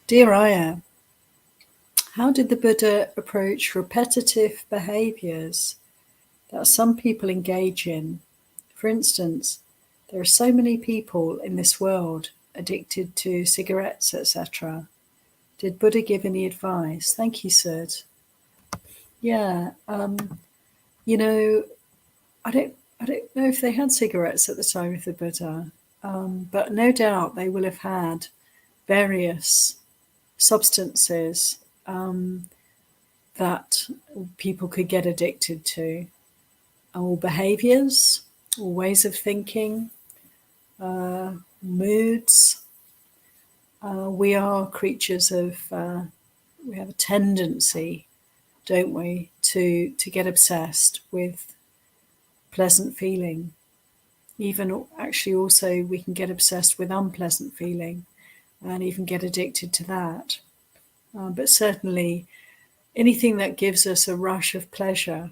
Dear Ayya, how did the Buddha approach repetitive behaviours that some people engage in? For instance, there are so many people in this world addicted to cigarettes, etc. Did Buddha give any advice? Thank you, Sid. Yeah, you know, I don't know if they had cigarettes at the time of the Buddha, but no doubt they will have had various substances that people could get addicted to, or behaviours, or ways of thinking, moods. We are creatures of, we have a tendency, don't we, to get obsessed with pleasant feeling. Even actually also we can get obsessed with unpleasant feeling and even get addicted to that. But certainly anything that gives us a rush of pleasure,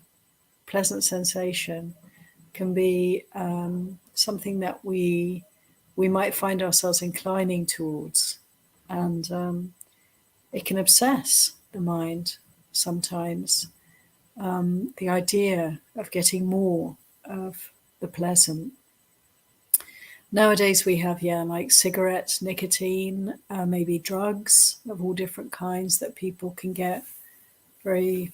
pleasant sensation, can be something that we might find ourselves inclining towards. And it can obsess the mind sometimes. The idea of getting more of the pleasant. Nowadays we have, like cigarettes, nicotine, maybe drugs of all different kinds that people can get very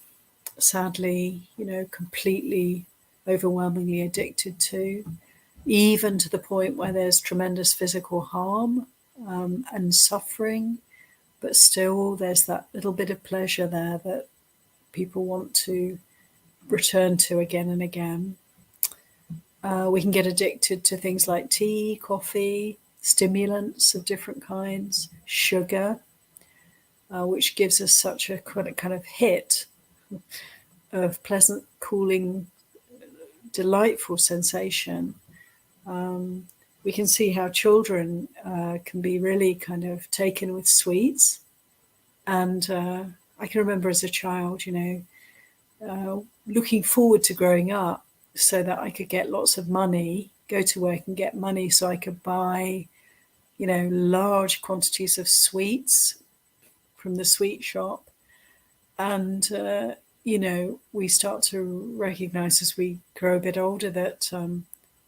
sadly, completely, overwhelmingly addicted to, even to the point where there's tremendous physical harm and suffering, but still there's that little bit of pleasure there that people want to return to again and again. We can get addicted to things like tea, coffee, stimulants of different kinds, sugar, which gives us such a kind of hit of pleasant, cooling, delightful sensation. We can see how children can be really kind of taken with sweets. And I can remember as a child, looking forward to growing up so that I could get lots of money, go to work and get money so I could buy, large quantities of sweets from the sweet shop. And, we start to recognize as we grow a bit older that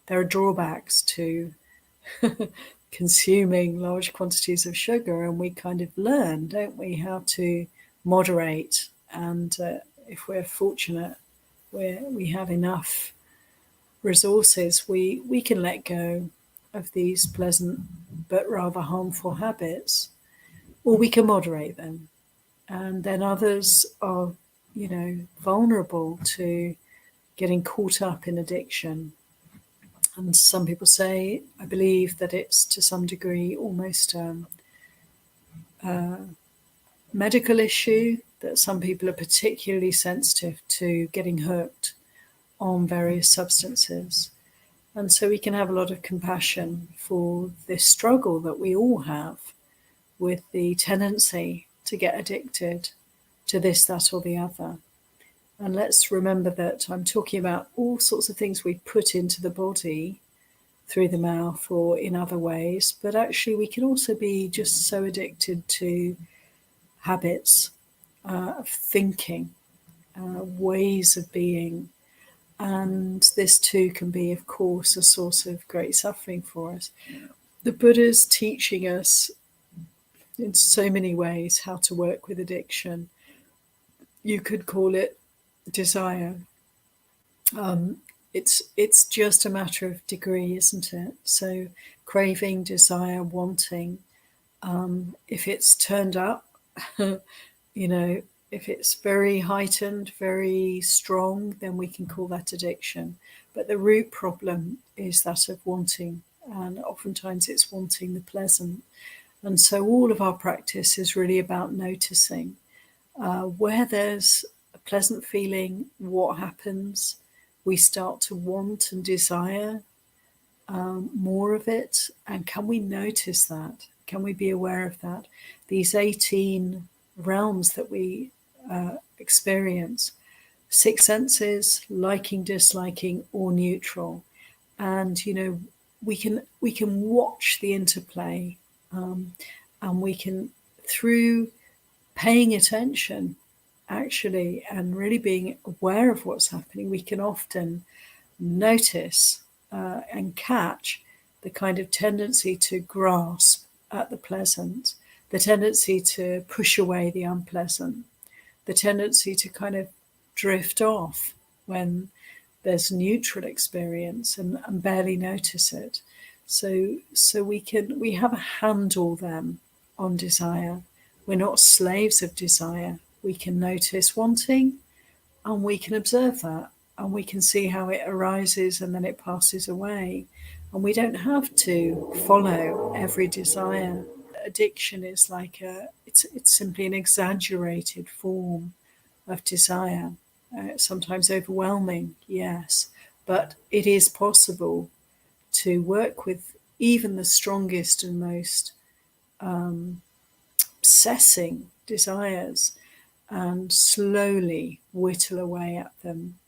there are drawbacks to consuming large quantities of sugar, and we kind of learn, don't we, how to moderate. And if we're fortunate, we have enough resources, we can let go of these pleasant but rather harmful habits, or we can moderate them. And then others are, vulnerable to getting caught up in addiction. And some people say, I believe that it's to some degree almost a medical issue, that some people are particularly sensitive to getting hooked on various substances. And so we can have a lot of compassion for this struggle that we all have with the tendency to get addicted to this, that, or the other. And let's remember that I'm talking about all sorts of things we put into the body through the mouth or in other ways, but actually we can also be just so addicted to habits of thinking, ways of being. And this too can be, of course, a source of great suffering for us. The Buddha's teaching us in so many ways how to work with addiction. You could call it desire. It's just a matter of degree, isn't it? So craving, desire, wanting. If it's turned up, if it's very heightened, very strong, then we can call that addiction. But the root problem is that of wanting, and oftentimes it's wanting the pleasant. And so all of our practice is really about noticing where there's a pleasant feeling, what happens. We start to want and desire more of it. And can we notice that? Can we be aware of that? These 18 realms that we experience, 6 senses, liking, disliking, or neutral. And, we can watch the interplay, and we can through paying attention, actually, and really being aware of what's happening, we can often notice and catch the kind of tendency to grasp at the pleasant, the tendency to push away the unpleasant, the tendency to kind of drift off when there's neutral experience and barely notice it. So we have a handle then on desire. We're not slaves of desire. We can notice wanting, and we can observe that, and we can see how it arises and then it passes away. And we don't have to follow every desire. Addiction is like it's simply an exaggerated form of desire. Sometimes overwhelming, yes, but it is possible to work with even the strongest and most obsessing desires and slowly whittle away at them,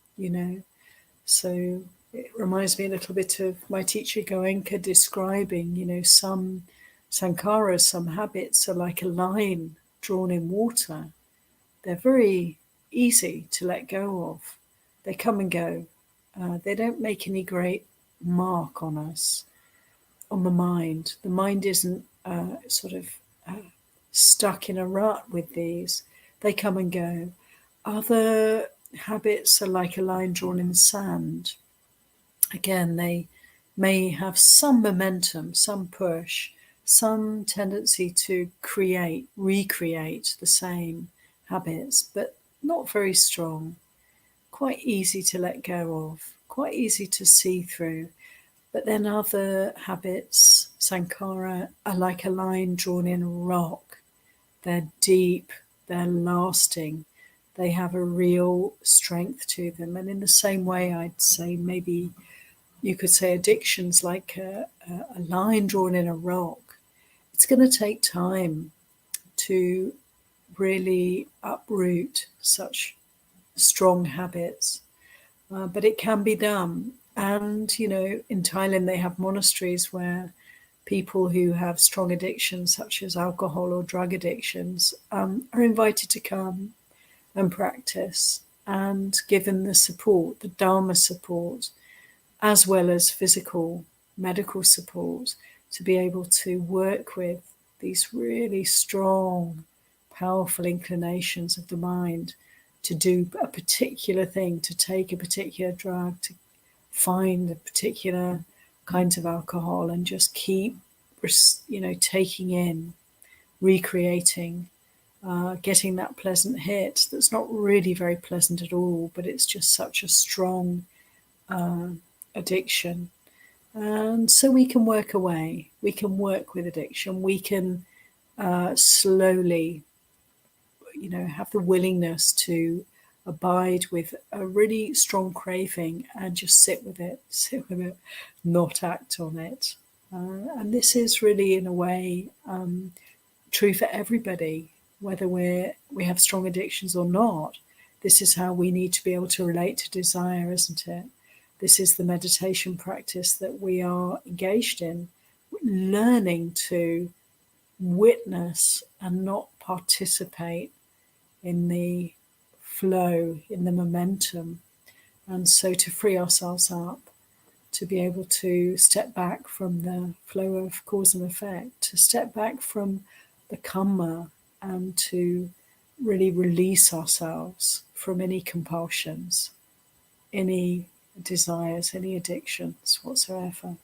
So it reminds me a little bit of my teacher Goenka describing, some sankhāras, some habits are like a line drawn in water. They're very easy to let go of. They come and go. They don't make any great mark on us, on the mind. The mind isn't stuck in a rut with these. They come and go. Other habits are like a line drawn in the sand. Again, they may have some momentum, some push, some tendency to recreate the same habits, but not very strong, quite easy to let go of, quite easy to see through. But then other habits, sankhāra, are like a line drawn in a rock. They're deep, they're lasting, they have a real strength to them. And in the same way, I'd say maybe you could say addiction's like a line drawn in a rock. It's going to take time to really uproot such strong habits, but it can be done. And, in Thailand, they have monasteries where people who have strong addictions, such as alcohol or drug addictions, are invited to come and practice and given the support, the Dhamma support, as well as physical, medical support, to be able to work with these really strong, powerful inclinations of the mind to do a particular thing, to take a particular drug, to find a particular kinds of alcohol and just keep, taking in, recreating, getting that pleasant hit that's not really very pleasant at all, but it's just such a strong addiction. And so we can work away. We can work with addiction. We can slowly, have the willingness to abide with a really strong craving and just sit with it, not act on it. And this is really, in a way, true for everybody, whether we have strong addictions or not. This is how we need to be able to relate to desire, isn't it? This is the meditation practice that we are engaged in, learning to witness and not participate in the flow, in the momentum. And so to free ourselves up, to be able to step back from the flow of cause and effect, to step back from the karma, and to really release ourselves from any compulsions, any desires, any addictions whatsoever.